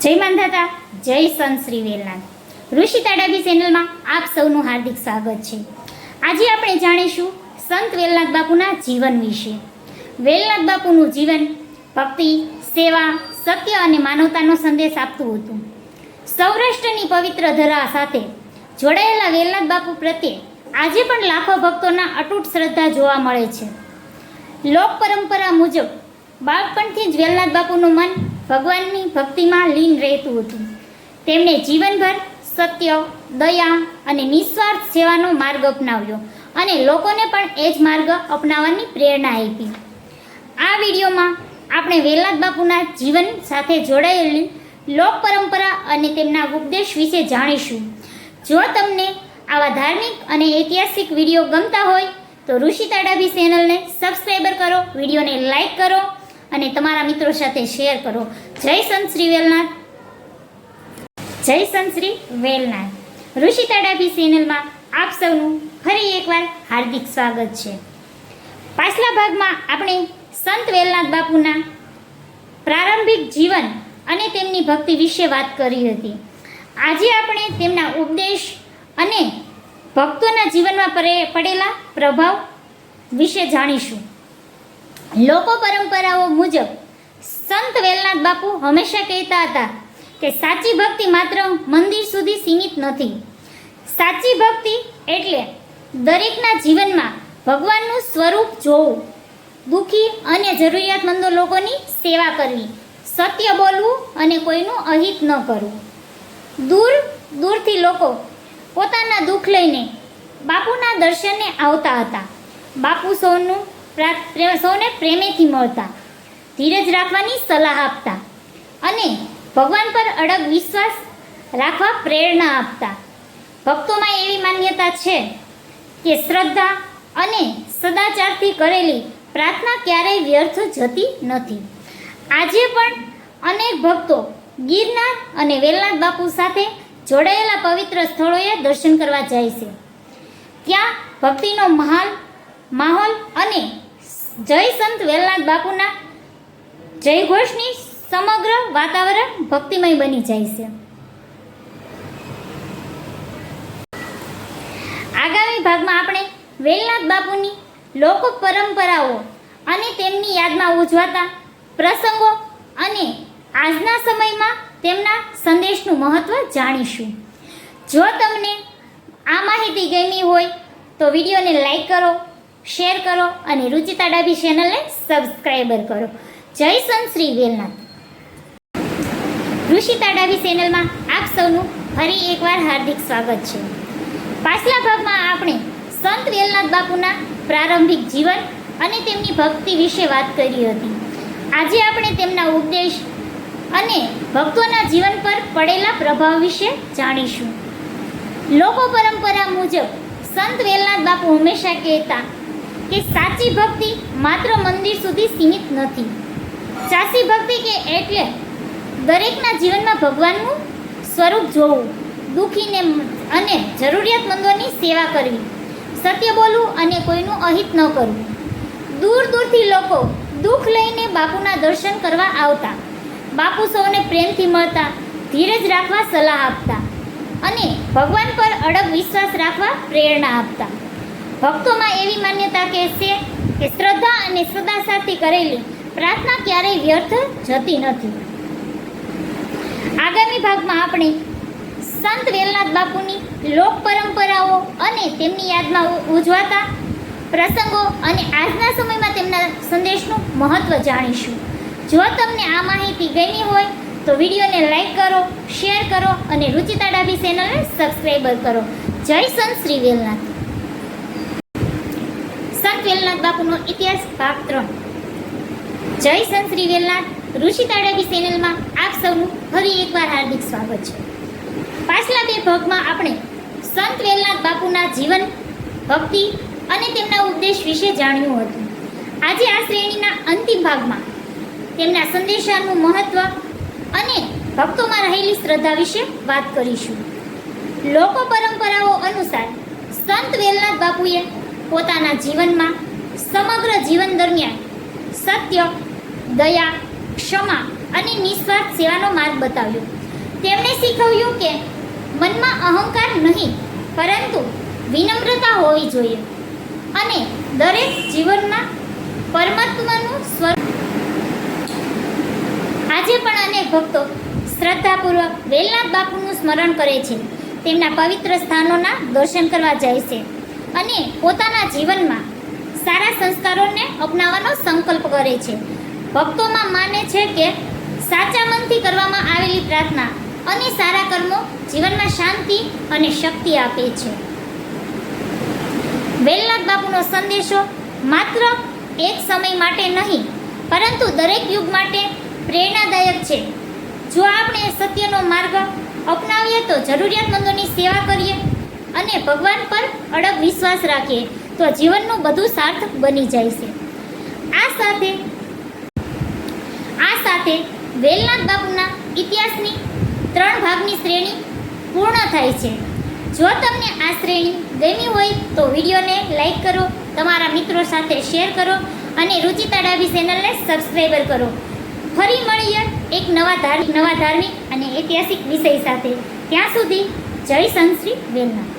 જય માંધાતા, જય સંત શ્રી વેલનાથ. ઋષિ તાડાભી ચેનલમાં આપ સૌનું હાર્દિક સ્વાગત છે. આજે આપણે જાણીશું સંત વેલનાથ બાપુના જીવન વિશે. વેલનાથ બાપુનું જીવન ભક્તિ, સેવા, સત્ય અને માનવતાનો સંદેશ આપતું હતું. સૌરાષ્ટ્રની પવિત્ર ધરા સાથે જોડાયેલા વેલનાથ બાપુ પ્રત્યે આજે પણ લાખો ભક્તોના અતૂટ શ્રદ્ધા જોવા મળે છે. લોક પરંપરા મુજબ બાળપણથી જ વેલનાથ બાપુનું મન ભગવાનની ભક્તિમાં લીન રહેતું હતું. તેમણે જીવનભર સત્ય, દયા અને નિસ્વાર્થ સેવાનો માર્ગ અપનાવ્યો અને લોકોને પણ એ જ માર્ગ અપનાવવાની પ્રેરણા આપી. આ વિડીયોમાં આપણે વેલનાથ બાપુના જીવન સાથે જોડાયેલી લોક પરંપરા અને તેમના ઉપદેશ વિશે જાણીશું. જો તમને આવા ધાર્મિક અને ઐતિહાસિક વિડીયો ગમતા હોય તો ઋષિ તાડાભી ચેનલને સબસ્ક્રાઈબર કરો, વિડીયોને લાઈક કરો અને તમારા મિત્રો સાથે શેર કરો. જય સંત શ્રી વેલનાથ, જય સંત શ્રી વેલનાથ. ઋષિ તાડાભી ચેનલમાં આપ સૌનું ફરી એકવાર હાર્દિક સ્વાગત છે. પાછલા ભાગમાં આપણે સંત વેલનાથ બાપુના પ્રારંભિક જીવન અને તેમની ભક્તિ વિશે વાત કરી હતી. આજે આપણે તેમના ઉપદેશ અને ભક્તોના જીવનમાં પડેલા પ્રભાવ વિશે જાણીશું. લોકો પરંપરાઓ મુજબ સંત વેલનાથ બાપુ હંમેશા કહેતા હતા કે સાચી ભક્તિ માત્ર મંદિર સુધી સીમિત નથી. સાચી ભક્તિ એટલે દરેકના જીવનમાં ભગવાનનું સ્વરૂપ જોવું, દુઃખી અને જરૂરિયાતમંદો લોકોની સેવા કરવી, સત્ય બોલવું અને કોઈનું અહિત ન કરવું. દૂર દૂરથી લોકો પોતાના દુઃખ લઈને બાપુના દર્શને આવતા હતા. બાપુ સૌને પ્રેમેથી મળતા, ધીરજ રાખવાની સલાહ આપતા અને ભગવાન પર અડગ વિશ્વાસ રાખવા પ્રેરણા આપતા. ભક્તોમાં એવી માન્યતા છે કે શ્રદ્ધા અને સદાચારથી કરેલી પ્રાર્થના ક્યારેય વ્યર્થ જતી નથી. આજે પણ અનેક ભક્તો ગિરનાર અને વેલનાથ બાપુ સાથે જોડાયેલા પવિત્ર સ્થળોએ દર્શન કરવા જાય છે. ત્યાં ભક્તિનો માહોલ અને જય સંત વેલનાથ બાપુના જયઘોષની સમગ્ર વાતાવરણ ભક્તિમય બની જાય છે. આગામી ભાગમાં આપણે વેલનાથ બાપુની લોક પરંપરાઓ અને તેમની યાદમાં ઉજવાતા પ્રસંગો અને આજના સમયમાં તેમના સંદેશનું મહત્ત્વ જાણીશું. જો તમને આ માહિતી ગમી હોય તો વિડીયોને લાઈક કરો, શેર કરો અને રુચિ તાડાભી ચેનલને સબસ્ક્રાઈબર કરો. જય સંત શ્રી વેલનાથ. ઋષિ તાડાભી ચેનલમાં આપ સૌનું ફરી એકવાર હાર્દિક સ્વાગત છે. પાછલા ભાગમાં આપણે સંત વેલનાથ બાપુના પ્રારંભિક જીવન અને તેમની ભક્તિ વિશે વાત કરી હતી. આજે આપણે તેમના ઉપદેશ અને ભક્તોના જીવન પર પડેલા પ્રભાવ વિશે જાણીશું. લોકો પરંપરા મુજબ સંત વેલનાથ બાપુ હંમેશા કહેતા કે સાચી ભક્તિ માત્ર મંદિર સુધી સીમિત નથી. સાચી ભક્તિ કે એટલે દરેકના જીવનમાં ભગવાનનું સ્વરૂપ જોવું, દુઃખીને અને જરૂરિયાતમંદોની સેવા કરવી, સત્ય બોલવું અને કોઈનું અહિત ન કરવું. દૂર દૂરથી લોકો દુઃખ લઈને બાપુના દર્શન કરવા આવતા. બાપુ સૌને પ્રેમથી મળતા, ધીરજ રાખવા સલાહ આપતા અને ભગવાન પર અડગ વિશ્વાસ રાખવા પ્રેરણા આપતા. ભક્તોમાં એવી માન્યતા છે કે શ્રદ્ધા અને સદાચારથી કરેલી પ્રાર્થના ક્યારેય વ્યર્થ જતી નથી. આગામી ભાગમાં આપણે સંત વેલનાથ બાપુની લોક પરંપરાઓ અને તેમની યાદમાં ઉજવાતા પ્રસંગો અને આજના સમયમાં તેમના સંદેશનું મહત્ત્વ જાણીશું. જો તમને આ માહિતી ગમી હોય તો વિડીયોને લાઈક કરો, શેર કરો અને રુચિ તાડાભી ચેનલને સબસ્ક્રાઈબર કરો. જય સંત શ્રી વેલનાથ. સંત વેલનાથ બાપુનો ઇતિહાસ ભાગ 3. જય સંત શ્રી વેલનાથ. ઋષિ તાડાભી ચેનલમાં આપ સૌનું ફરી એકવાર હાર્દિક સ્વાગત છે. પાછલા 2 ભાગમાં આપણે સંત વેલનાથ બાપુના જીવન, ભક્તિ અને તેમના ઉપદેશ વિશે જાણ્યું હતું. આજે આ શ્રેણીના અંતિમ ભાગમાં તેમના સંદેશાનું મહત્ત્વ અને ભક્તોમાં રહેલી શ્રદ્ધા વિશે વાત કરીશું. લોકો પરંપરાઓ અનુસાર સંત વેલનાથ બાપુએ પોતાના જીવનમાં સમગ્ર જીવન દરમિયાન સત્ય, દયા, ક્ષમા અને નિસ્વાર્થ સેવાનો માર્ગ બતાવ્યો. તેમણે શીખવ્યું કે મનમાં અહંકાર નહીં પરંતુ વિનમ્રતા હોવી જોઈએ અને દરેક જીવનમાં પરમાત્માનું સ્વરૂપ. આજે પણ અનેક ભક્તો શ્રદ્ધાપૂર્વક વેલનાથ બાપુનું સ્મરણ કરે છે, તેમના પવિત્ર સ્થાનોના દર્શન કરવા જાય છે અને પોતાના જીવનમાં સારા સંસ્કારોને અપનાવવાનો સંકલ્પ કરે છે. ભક્તોમાં માને છે કે સાચા મનથી કરવામાં આવેલી પ્રાર્થના અને સારા કર્મો જીવનમાં શાંતિ અને શક્તિ આપે છે. વેલનાથ બાપુનો સંદેશો માત્ર એક સમય માટે નહીં પરંતુ દરેક યુગ માટે પ્રેરણાદાયક છે. જો આપણે સત્યનો માર્ગ અપનાવીએ તો જરૂરિયાતમંદોની સેવા કરીએ અને ભગવાન પર અડગ વિશ્વાસ રાખીએ તો જીવનનું બધું સાર્થક બની જાય છે. આ સાથે વેલનાથ બાપુના ઇતિહાસની 3 ભાગની શ્રેણી પૂર્ણ થાય છે. જો તમને આ શ્રેણી ગમી હોય તો વિડીયોને લાઈક કરો, તમારા મિત્રો સાથે શેર કરો અને રુચિતા ડાભી ચેનલને સબસ્ક્રાઈબર કરો. ફરી મળીએ એક નવા ધાર્મિક અને ઐતિહાસિક વિષય સાથે. ત્યાં સુધી જય સંત શ્રી વેલનાથ.